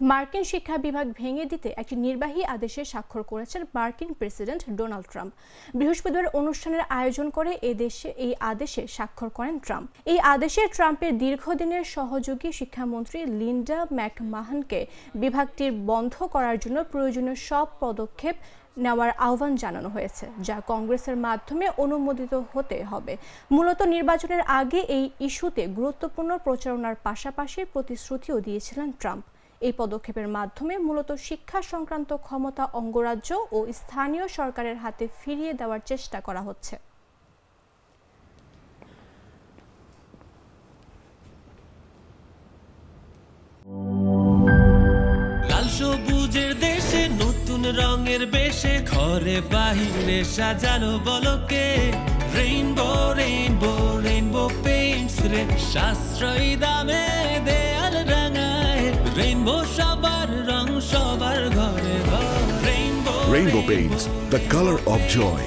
মার্কিন শিক্ষা বিভাগ ভেঙে দিতে একটি নির্বাহী আদেশে স্বাক্ষর করেছেন মার্কিন প্রেসিডেন্ট ডোনাল্ড ট্রাম্প। বৃহস্পতিবার অনুষ্ঠানের আয়োজন করে এই আদেশে স্বাক্ষর করেন ট্রাম্প। এই আদেশে ট্রাম্পের দীর্ঘদিনের সহযোগী শিক্ষামন্ত্রী লিন্ডা ম্যাকমাহনকে বিভাগটির বন্ধ করার জন্য প্রয়োজনীয় সব পদক্ষেপ নেওয়ার আহ্বান জানানো হয়েছে, যা কংগ্রেসের মাধ্যমে অনুমোদিত হতে হবে। মূলত নির্বাচনের আগে এই ইস্যুতে গুরুত্বপূর্ণ প্রচারণার পাশাপাশি প্রতিশ্রুতিও দিয়েছিলেন ট্রাম্প। এই পদক্ষেপের মাধ্যমে মূলত শিক্ষা সংক্রান্ত ক্ষমতা অঙ্গরাজ্য ও স্থানীয় সরকারের হাতে ফিরিয়ে দেওয়ার চেষ্টা করা হচ্ছে। লাল সবুজের দেশে নতুন রঙের বেশে ঘরে বাহিরে সাজানো বলকে রেইনবো রেইনবো রেইনবো পেইন্টস রে সাশ্রয়ী দামে দেয়াল রাঙায় রেইনবো সবার রং সবার ঘরে ঘরে Rainbow Paints, the color of joy.